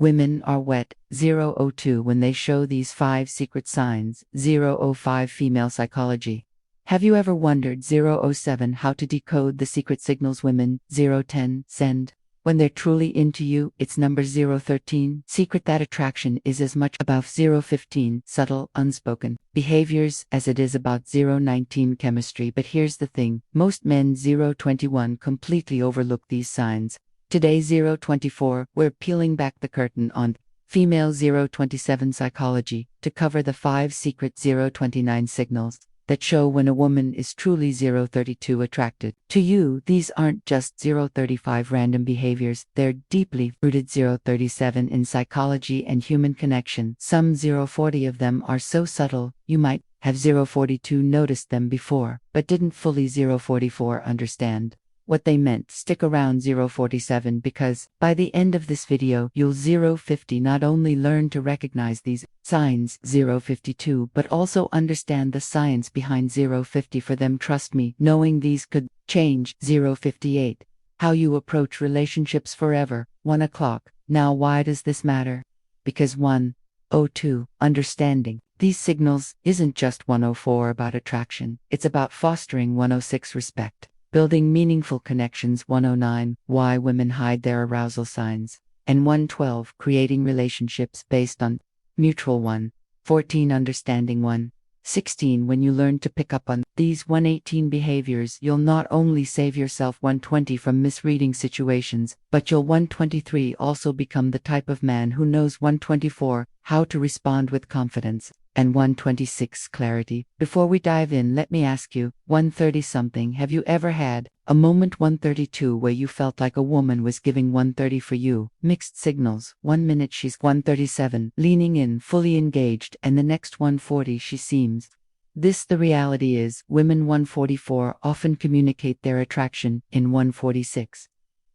Women are wet. 002 when they show these 5 secret signs. 005 female psychology. Have you ever wondered 007 how to decode the secret signals women? 010 send. When they're truly into you, it's number 013. Secret that attraction is as much about 015 subtle, unspoken behaviors as it is about 019 chemistry. But here's the thing, most men 021 completely overlook these signs. Today 024, we're peeling back the curtain on female 027 psychology to cover the 5 secret 029 signals that show when a woman is truly 032 attracted to you. These aren't just 035 random behaviors, they're deeply rooted 037 in psychology and human connection. Some 040 of them are so subtle, you might have 042 noticed them before, but didn't fully 044 understand what they meant. Stick around 047 because by the end of this video you'll 050 not only learn to recognize these signs 052 but also understand the science behind 050 for them. Trust me, knowing these could change 058 how you approach relationships forever. 1 o'clock. Now why does this matter? Because 102 understanding these signals isn't just 104 about attraction, it's about fostering 106 respect. Building meaningful connections. 109 why women hide their arousal signs, and 112 creating relationships based on mutual. 114 understanding. 116 when you learn to pick up on these 118 behaviors, you'll not only save yourself 120 from misreading situations, but you'll 123 also become the type of man who knows 124 how to respond with confidence. And 126 clarity. Before we dive in, let me ask you, 130 something, have you ever had a moment 132 where you felt like a woman was giving 130 for you? Mixed signals. 1 minute she's 137, leaning in, fully engaged, and the next 140 she seems. The reality is, women 144 often communicate their attraction in 146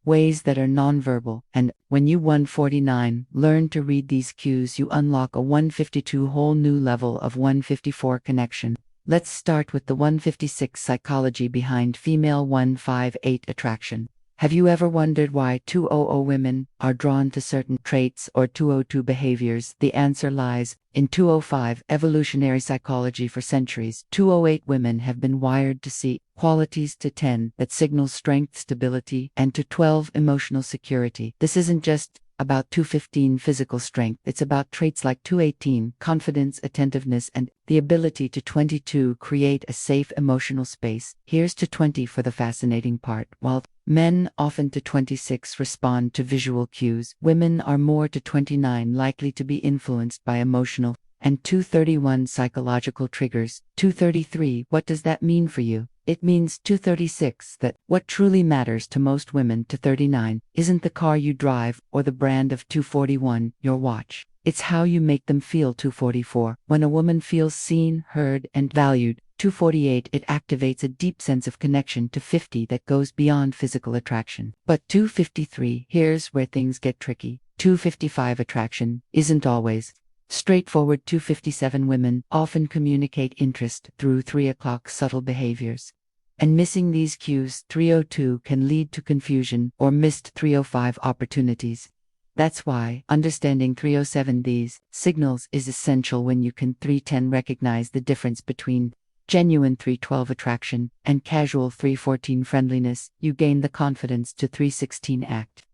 ways that are nonverbal, and when you 149 learn to read these cues, you unlock a 152 whole new level of 154 connection. Let's start with the 156 psychology behind female 158 attraction. Have you ever wondered why 200 women are drawn to certain traits or 202 behaviors? The answer lies in 205 evolutionary psychology. For centuries, 208 women have been wired to see qualities, to 10 that signals strength, stability, and to 12 emotional security. This isn't just about 215 physical strength, it's about traits like 218 confidence, attentiveness, and the ability to 22 create a safe emotional space. Here's to 20 for the fascinating part. While men often to 26 respond to visual cues, women are more to 29 likely to be influenced by emotional and 231 psychological triggers. 233 what does that mean for you? It means 236 that what truly matters to most women. 239 isn't the car you drive or the brand of 241 your watch. It's how you make them feel. 244 when a woman feels seen, heard, and valued. 248 it activates a deep sense of connection. To 50 that goes beyond physical attraction. But 253 here's where things get tricky. 255 attraction isn't always straightforward. 257 women often communicate interest through 3 o'clock subtle behaviors. And missing these cues 302 can lead to confusion or missed 305 opportunities. That's why understanding 307 these signals is essential. When you can 310 recognize the difference between genuine 312 attraction and casual 314 friendliness, you gain the confidence to 316 act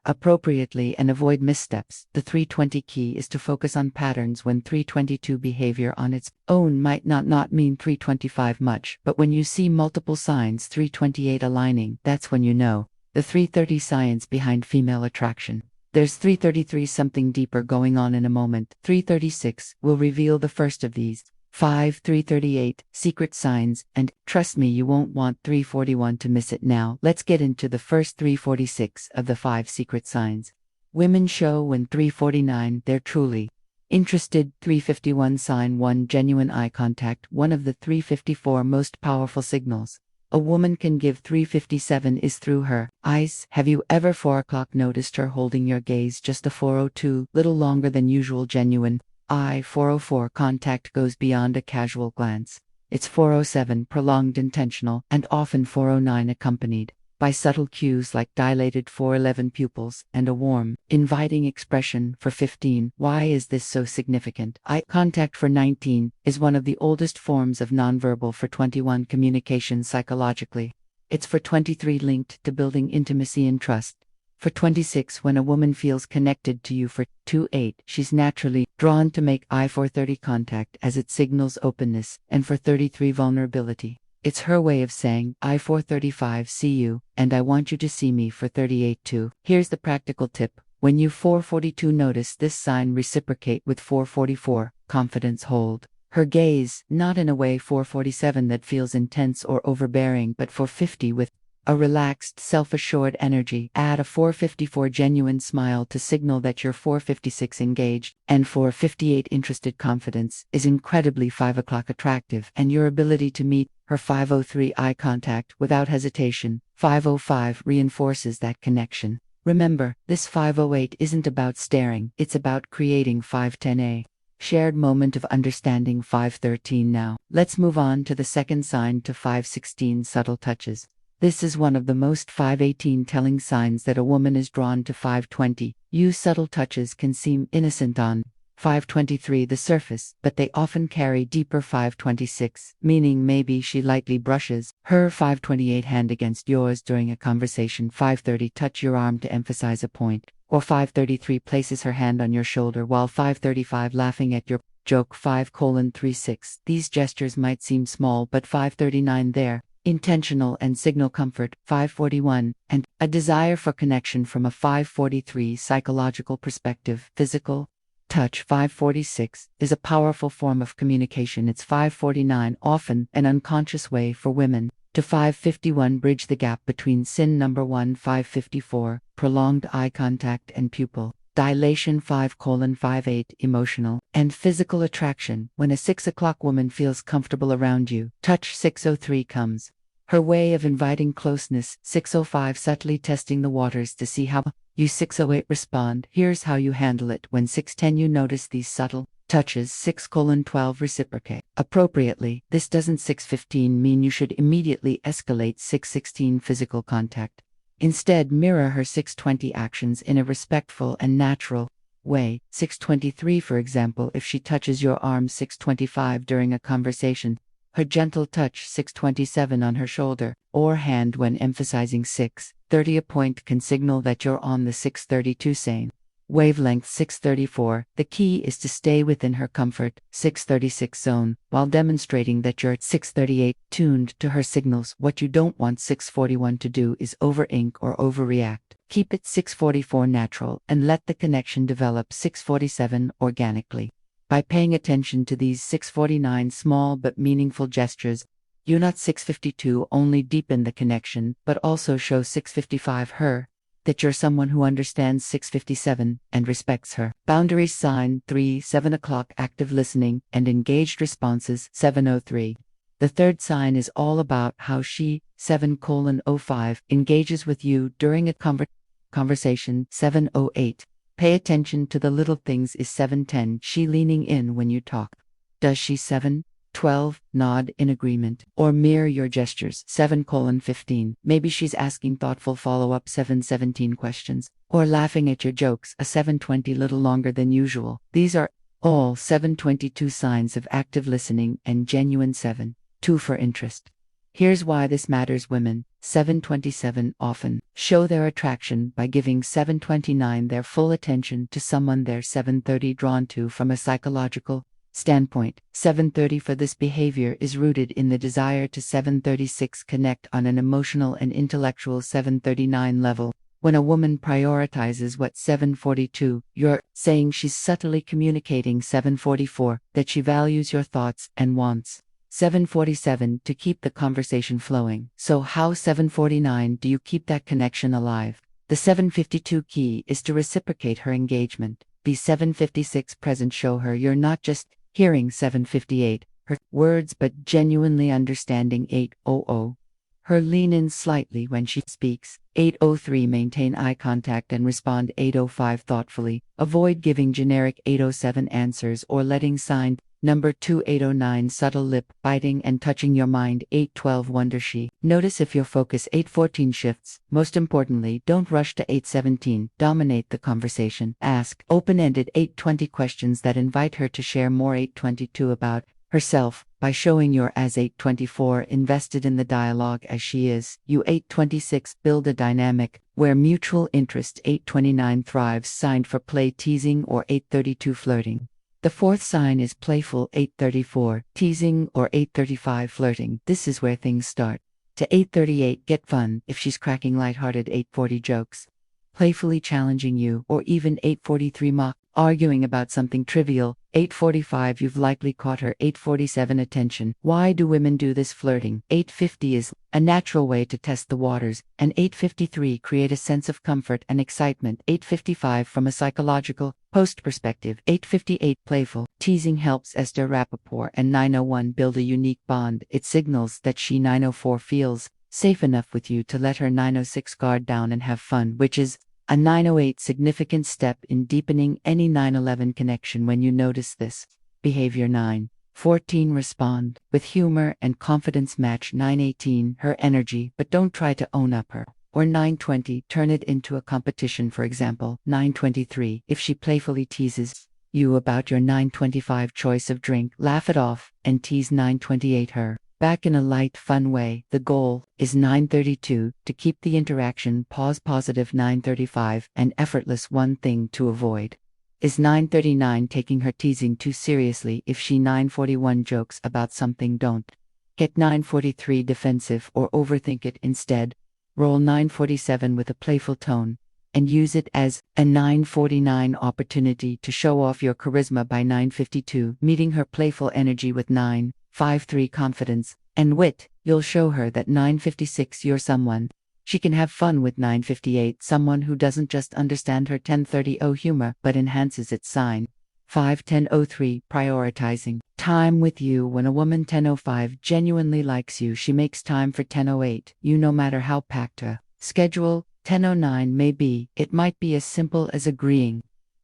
appropriately and avoid missteps. The 320 key is to focus on patterns. When 322 behavior on its own might not mean 325 much, but when you see multiple signs 328 aligning, that's when you know. The 330 science behind female attraction. There's 333 something deeper going on in a moment. 336 will reveal the first of these 5. 338 secret signs, and trust me, you won't want 341 to miss it. Now let's get into the first 346 of the 5 secret signs. Women show when 349 they're truly interested. 351 sign 1 genuine eye contact, one of the 354 most powerful signals a woman can give. 357 is through her eyes. Have you ever 4 o'clock noticed her holding your gaze? Just a 402 little longer than usual. Genuine eye. 404 contact goes beyond a casual glance. It's 407 prolonged, intentional, and often 409 accompanied by subtle cues like dilated 411 pupils and a warm, inviting expression for 15. Why is this so significant? Eye contact for 19 is one of the oldest forms of nonverbal for 21 communication psychologically. It's for 23 linked to building intimacy and trust. For 26, when a woman feels connected to you. For 28, she's naturally drawn to make eye. For 30, contact as it signals openness, and for 33, vulnerability. It's her way of saying, I. For 35, see you, and I want you to see me. For 38 too. Here's the practical tip. When you 442 notice this sign, reciprocate with 444, confidence hold her gaze, not in a way 447 that feels intense or overbearing, but 450 with a relaxed, self-assured energy. Add a 454 genuine smile to signal that you're 456 engaged, and 458 interested. Confidence is incredibly 5 o'clock attractive, and your ability to meet her. 503 eye contact without hesitation. 505 reinforces that connection. Remember, this 508 isn't about staring, it's about creating. 510a shared moment of understanding. 513 now. Let's move on to the second sign. To 516 subtle touches. This is one of the most. 518 telling signs that a woman is drawn to. 520 use subtle touches can seem innocent on 523 the surface, but they often carry deeper. 526 meaning maybe she lightly brushes her. 528 hand against yours during a conversation. 530 touch your arm to emphasize a point, or 533 places her hand on your shoulder, while 535 laughing at your joke. 5:36 these gestures might seem small, but 539 they're intentional and signal comfort. 541 and a desire for connection. From a 543 psychological perspective, physical touch. 546 is a powerful form of communication. It's 549 often an unconscious way for women to. 551 bridge the gap between sin. Number 1. 554 prolonged eye contact and pupil dilation. 5:58 emotional and physical attraction. When a 6 o'clock woman feels comfortable around you, touch. 603 comes her way of inviting closeness. 605 subtly testing the waters to see how you. 608 respond. Here's how you handle it. When 610 you notice these subtle touches. 6:12 reciprocate appropriately. This doesn't. 615 mean you should immediately escalate. 616 physical contact. Instead, mirror her. 620 actions in a respectful and natural way. 623 for example, if she touches your arm. 625 during a conversation, her gentle touch. 627 on her shoulder or hand when emphasizing. 630 a point can signal that you're on the. 632 same wavelength. 634 the key is to stay within her comfort. 636 zone while demonstrating that you're. 638 tuned to her signals. What you don't want 641 to do is over-ink or overreact. Keep it. 644 natural and let the connection develop. 647 organically. By paying attention to these 649 small but meaningful gestures, you not. 652 only deepen the connection, but also show 655 her that you're someone who understands. 657 and respects her boundaries. Sign 3. 7 o'clock active listening and engaged responses. 703 the third sign is all about how she. 7:05 engages with you during a conversation. 708 pay attention to the little things. Is 710 she leaning in when you talk? Does she? 7:12 nod in agreement or mirror your gestures? 7:15 maybe she's asking thoughtful follow-up. 7:17 questions or laughing at your jokes. A 7:20 little longer than usual. These are all 722 signs of active listening and genuine. 7:2 for interest. Here's why this matters. Women 727 often show their attraction by giving 729 their full attention to someone they're 730 drawn to. From a psychological standpoint, 730 for this behavior is rooted in the desire to. 736 connect on an emotional and intellectual. 739 level. When a woman prioritizes what. 742 you're saying, she's subtly communicating. 744 that she values your thoughts and wants. 747 to keep the conversation flowing. So how? 749 do you keep that connection alive? The 752 key is to reciprocate her engagement. Be 756 present. Show her you're not just hearing. 758 her words but genuinely understanding. 800 her lean in slightly when she speaks. 803 maintain eye contact and respond. 805 thoughtfully avoid giving generic. 807 answers or letting sign Number 2809 subtle lip biting and touching your mind. 812 wonder she. Notice if your focus. 814 shifts. Most importantly, don't rush to. 817 dominate the conversation. Ask open-ended. 820 questions that invite her to share more. 822 about herself by showing you're as. 824 invested in the dialogue as she is. You. 826 build a dynamic where mutual interest. 829 thrives signed for play teasing or. 832 flirting. The fourth sign is playful. 834 teasing or. 835 flirting. This is where things start. To. 838 get fun if she's cracking lighthearted. 840 jokes, playfully challenging you, or even. 843 mock arguing about something trivial. 845 you've likely caught her. 847 attention. Why do women do this flirting? 850 is a natural way to test the waters, and 853 create a sense of comfort and excitement. 855 from a psychological post perspective. 858 playful teasing helps Esther Rappaport and 901 build a unique bond. It signals that she 904 feels safe enough with you to let her 906 guard down and have fun, which is a 908 significant step in deepening any 911 connection. When you notice this behavior. 914 respond with humor and confidence. Match 918 her energy but don't try to own up her. Or 920 turn it into a competition. For example, 923 if she playfully teases you about your 925 choice of drink, laugh it off and tease 928 her back in a light, fun way. The goal is 932 to keep the interaction positive. 935 an effortless. One thing to avoid is 939 taking her teasing too seriously. If she 941 jokes about something, don't get 943 defensive or overthink it. Instead, roll 947 with a playful tone and use it as a 949 opportunity to show off your charisma. By 952 meeting her playful energy with 953 confidence and wit, you'll show her that. 956 you're someone she can have fun with. 958 someone who doesn't just understand her. 1030 humor but enhances its. Sign 51003 prioritizing time with you. When a woman 1005 genuinely likes you, she makes time for 1008 you, no matter how packed her schedule 1009 may be. It might be as simple as agreeing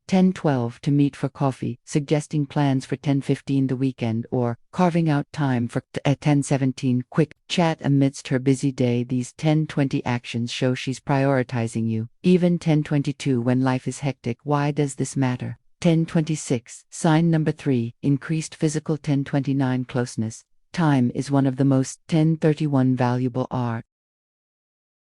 1012 to meet for coffee, suggesting plans for 1015 the weekend, or carving out time for a 1017 quick chat amidst her busy day. These 1020 actions show she's prioritizing you. Even 1022 when life is hectic. Why does this matter? 1026 sign number 3 increased physical. 1029 closeness. Time is one of the most. 1031 valuable